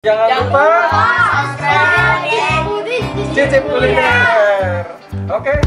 Jangan lupa cicip kuliner. Oke.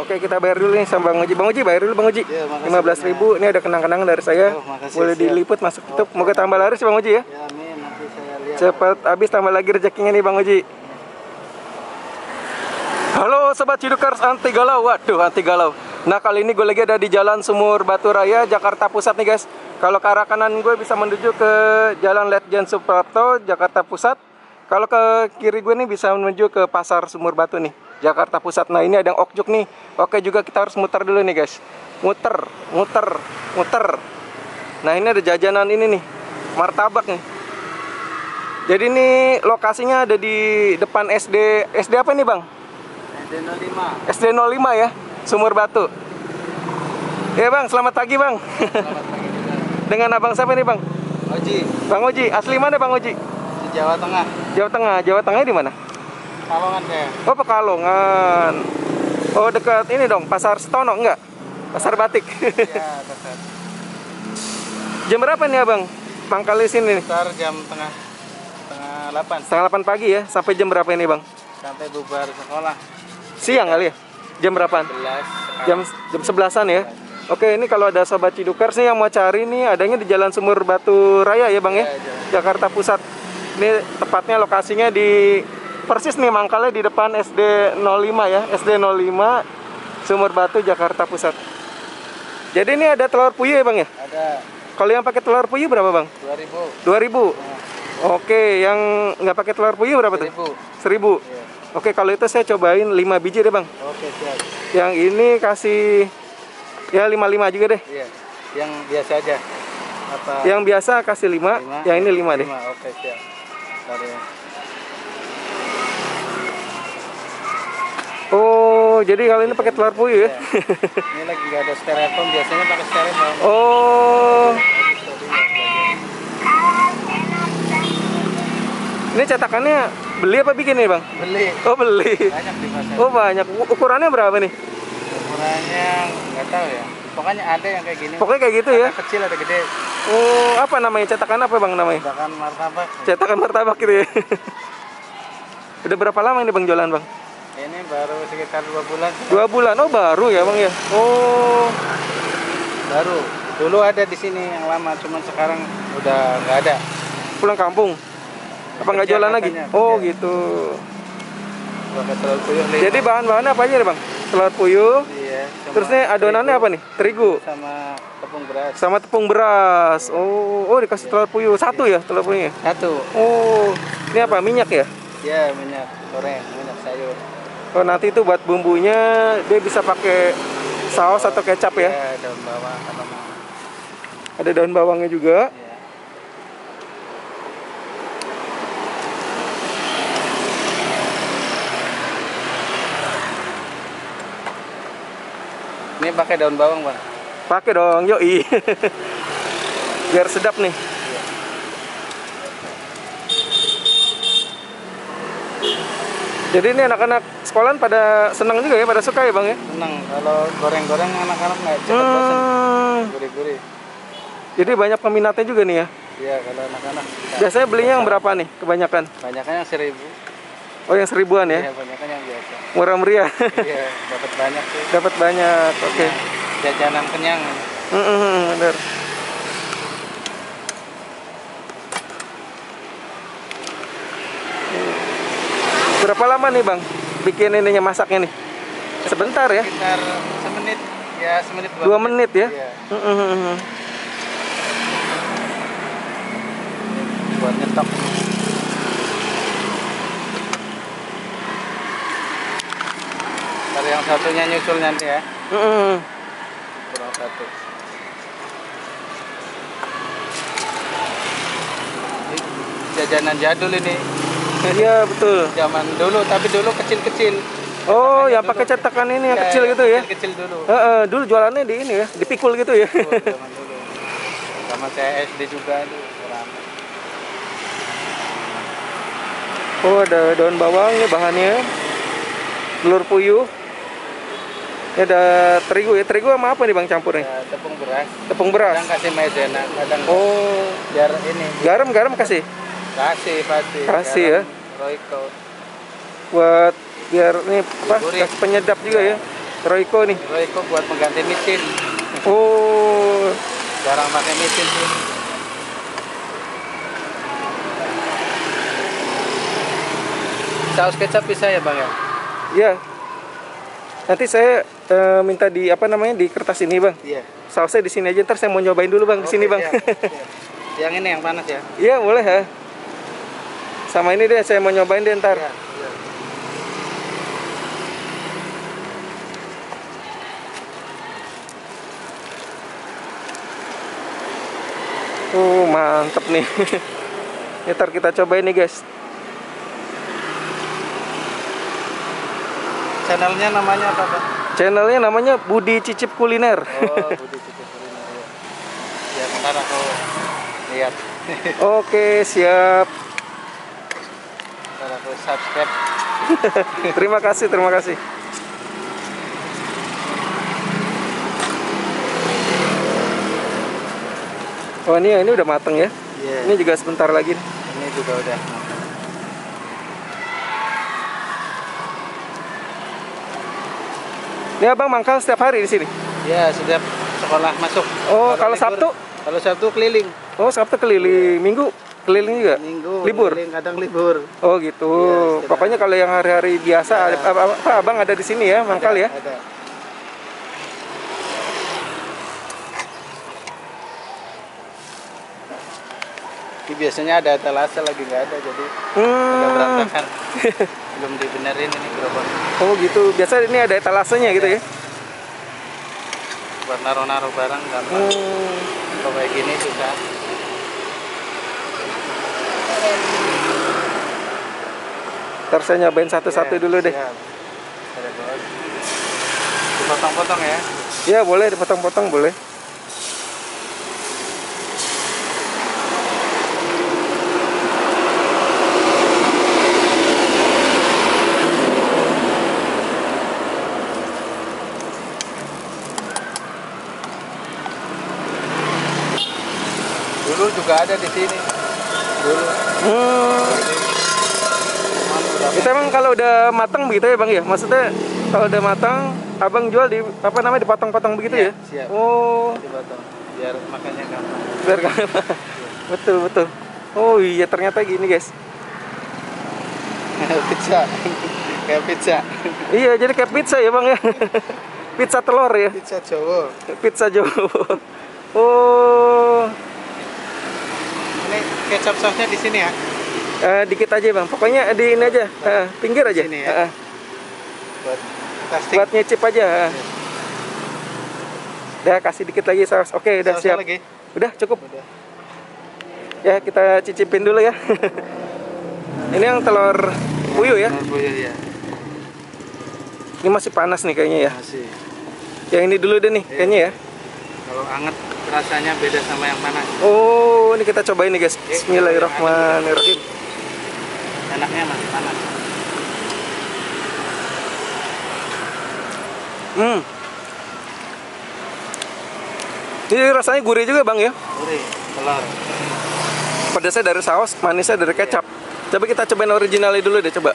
Oke, kita bayar dulu nih sama Bang Oji. Bang Oji, bayar dulu Bang Oji. Ya, 15.000. Ini ada kenang-kenangan dari saya. Boleh diliput masuk tutup. Moga tambah laris Bang Oji ya. Ya, amin. Nanti saya lihat. Cepat habis, tambah lagi rezekinya nih Bang Oji. Halo Sobat Cidukers anti galau. Waduh, anti galau. Nah, kali ini gue lagi ada di Jalan Sumur Batu Raya, Jakarta Pusat nih guys. Kalau ke arah kanan gue bisa menuju ke Jalan Letjen Suprapto, Jakarta Pusat. Kalau ke kiri gue nih bisa menuju ke Pasar Sumur Batu nih, Jakarta Pusat. Nah, ini ada yang okjuk nih. Oke, juga kita harus muter dulu nih guys. Muter. Nah, ini ada jajanan ini nih, martabak nih. Jadi ini lokasinya ada di depan SD apa nih Bang? SD 05 ya, Sumur Batu. Ya Bang, selamat pagi Bang. Selamat pagi juga. Dengan abang siapa nih Bang? Oji, Bang Oji, asli mana Bang Oji? di Jawa Tengah. Jawa Tengah. Jawa Tengahnya di mana? Kalongan kayak. Oh, Pekalongan. Oh, dekat ini dong, Pasar Setono enggak? Pasar Batik. Ya, dekat. Jam berapa nih Abang? Pangkal di sini nih. Ntar jam tengah 8 Setengah 8 pagi ya. Sampai jam berapa ini Bang? sampai bubar sekolah. Siang kali ya? Jam berapaan? 11. Jam 11-an ya. Oke, ini kalau ada Sobat Cidukers nih yang mau cari nih, adanya di Jalan Sumur Batu Raya ya Bang ya? Jakarta Pusat. Ini tepatnya lokasinya di persis nih mangkalnya di depan SD 05 ya. SD 05 Sumur Batu Jakarta Pusat. Jadi ini ada telur puyuh ya Bang ya? Ada Kalau yang pakai telur puyuh berapa Bang? 2000. 2000. Oke, yang nggak pakai telur puyuh berapa tuh? 1000. Iya. Oke, kalau itu saya cobain 5 biji deh Bang. Oke, siap. Yang ini kasih ya 55 juga deh. Iya. Yang biasa aja. Apa? Yang biasa kasih 5, yang ini 5 deh. Oke, siap. Ntar ya. Oh, jadi kalau ini pakai telur puyuh ya? Ini lagi nggak ada styrofoam, biasanya pakai styrofoam. Oh, ini cetakannya beli apa bikin nih Bang? Beli. Oh, beli. Banyak di pasar. Oh, banyak. Ukurannya berapa nih? Ukurannya nggak tahu ya. Pokoknya ada yang kayak gini. Pokoknya kayak gitu ya? Ada kecil, ada gede. Oh, apa namanya? Cetakan apa Bang namanya? Cetakan martabak. Cetakan martabak gitu ya? Udah berapa lama ini Bang jualan Bang? Ini baru sekitar 2 bulan. 2 bulan? Oh, baru ya Bang ya? Oh, Baru. Dulu ada di sini yang lama, cuman sekarang udah nggak ada. pulang kampung? Apa nggak Kerja jualan lagi? katanya, Oh, kerja. gitu. Pakai telur puyuh 5. Jadi bahan-bahannya apa aja nih Bang? Telur puyuh. Iya. sama Terus nih adonannya terigu apa nih? Terigu. sama tepung beras. Sama tepung beras. Oh, dikasih telur puyuh. Satu ya telur puyuhnya? Satu. Oh, ini apa? Minyak ya? Ya, minyak goreng, minyak sayur. Oh, nanti itu buat bumbunya dia bisa pakai saus atau kecap ya? Ya, daun bawang kalau mau. Ada daun bawangnya juga. Ya. Ini pakai daun bawang, Bang. Pakai dong, yoi. Biar sedap nih. Jadi ini anak-anak sekolahan pada senang juga ya, pada suka ya Bang ya? Senang kalau goreng-goreng anak-anak nggak cepat bosan. Gurih-gurih. Jadi banyak peminatnya juga nih ya? Iya, kalau anak-anak. Biasanya belinya yang berapa nih kebanyakan? Banyaknya yang 1000. Oh, yang 1000-an ya? Iya, banyaknya yang biasa. Murah meriah. Iya, dapat banyak sih. Dapat banyak, oke. Jajanan kenyang. Bener. Berapa lama nih Bang bikin ininya, masaknya nih? Sebentar ya? Sekitar semenit. Ya, semenit 2 menit ya? Iya. Mm-mm. Buat nyetok. Ntar yang satunya nyusul nanti ya. Kurang satu. Ini jajanan jadul ini. Iya betul. Zaman dulu, tapi dulu kecil-kecil. Oh, Cetakannya yang dulu. pakai cetakan ini yang Iya, kecil gitu ya? Kecil dulu. Dulu jualannya di ini ya, dipikul gitu ya. Zaman dulu. Sama saya SD juga tuh. Ramai. Oh, ada daun bawang ya bahannya. Telur puyuh. Ini ada terigu ya. Terigu sama apa nih Bang campurnya? Ya, tepung beras. Tepung beras. Kadang kasih maizena, kadang enggak. Oh, Biar ini. garam kasih. Kasih pasti. Kasih Garam, ya. Royco. Buat biar ini apa? Gurih. Kasih penyedap juga ya. Royco nih. Royco buat mengganti micin. Oh, Jarang pakai micin sih. Saus kecap bisa ya bang ya? iya. Nanti saya minta di apa namanya di kertas ini bang. Iya. Sausnya di sini aja. Ntar saya mau nyobain dulu bang di sini bang. Siap, siap. Yang ini yang panas ya? Iya boleh ya. Sama ini deh saya mau nyobain deh ntar. Iya, iya. Mantep nih. Ntar kita cobain nih guys. Channelnya namanya apa bang? Channelnya namanya Budi Cicip Kuliner. Oh, Budi Cicip Kuliner ya. Ya bentar aku lihat. Oke siap. Bentar aku subscribe. Terima kasih, terima kasih. Oh ini udah mateng ya. Iya. Ini juga sebentar lagi. Ini juga udah. Ini abang mangkal setiap hari di sini. Ya setiap sekolah masuk. Oh kalau libur- Sabtu? Kalau Sabtu keliling. Oh Sabtu keliling. Minggu keliling juga. Minggu Libur. keliling, kadang libur. Oh gitu. Iya, Pokoknya kalau yang hari-hari biasa, Iya. apa, abang ada di sini ya, mangkal ya. Ada. Ini biasanya ada etalase lagi nggak ada, jadi agak berantakan. Belum dibenerin ini gerobak. Oh gitu. Biasa ini ada etalasenya gitu ya. Buat naruh-naruh barang gampang. Kalau kayak gini susah. Ntar saya nyobain satu-satu Ya, dulu deh. siap. Ada bos. Dipotong-potong ya. Ya boleh dipotong-potong boleh. Dulu juga ada di sini. Dulu. Cuman udah Itu emang kalau udah matang begitu ya bang ya? Maksudnya kalau udah matang, abang jual di apa namanya dipotong-potong begitu Iya, ya? siap. Oh, dipotong biar makannya gampang. biar betul betul. Oh iya ternyata gini guys. Pizza. Kayak pizza. Iya jadi kayak pizza ya bang ya. Pizza telur ya. Pizza Jawa. Pizza Jawa. Oh, Ini kecap sausnya di sini ya. dikit aja bang. Pokoknya di ini aja, pinggir aja. Sini ya. Buat plastik. Buat nyicip aja. Udah kasih dikit lagi saus. Oke udah Sausnya siap. lagi. Udah cukup. Udah. Ya kita cicipin dulu ya. Ini yang telur puyuh ya. Telur puyuh ya. Ini masih panas nih kayaknya ya. Masih. Yang ini dulu deh nih Iya. kayaknya ya. Kalau anget rasanya beda sama yang panas. Oh ini kita cobain nih guys. Bismillahirrahmanirrahim. Enaknya masih panas. Ini rasanya gurih juga bang ya. Gurih, telur. Pedasnya dari saus, manisnya dari kecap. Coba kita cobain originalnya dulu deh coba.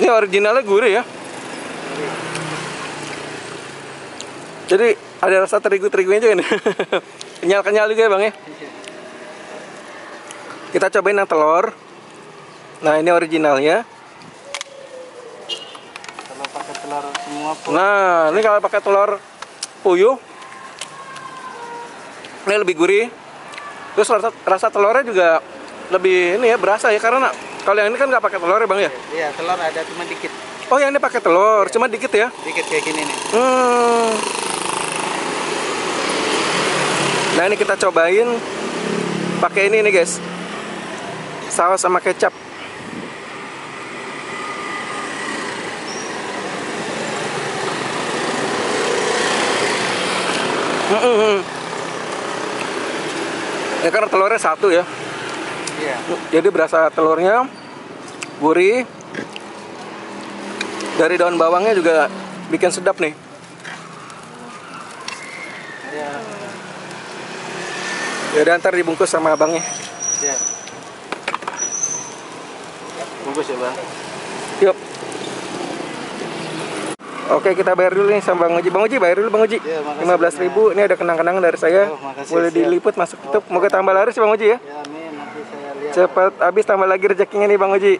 Ini originalnya gurih ya. Gurih. Jadi ada rasa terigu-terigunya juga nih. Kenyal-kenyal juga ya bang ya. Kita cobain yang telur. Nah ini originalnya. Kalau pakai telur semua pun. Nah ini kalau pakai telur puyuh, ini lebih gurih. Terus rasa telurnya juga lebih ini ya berasa ya karena kalau yang ini kan nggak pakai telur ya bang ya. Iya, telur ada cuma dikit. Oh yang ini pakai telur, cuma dikit ya. Dikit kayak gini nih. Nah ini kita cobain pakai ini nih guys. saus sama kecap. Ya karena telurnya satu ya. Iya. Jadi berasa telurnya gurih. Dari daun bawangnya juga bikin sedap nih. Iya. Ya udah ntar dibungkus sama abangnya. Iya. Bungkus ya bang. Yuk. Oke, kita bayar dulu nih sama Bang Uji. Bang Uji bayar dulu Bang Uji. Ya, makasih 15.000. Ini ada kenang-kenangan dari saya. Oh, makasih, Boleh siap. diliput masuk tutup. Oke. Moga tambah laris ya Bang Uji ya. Ya amin, nanti saya lihat. Cepat habis tambah lagi rezekinya nih Bang Uji.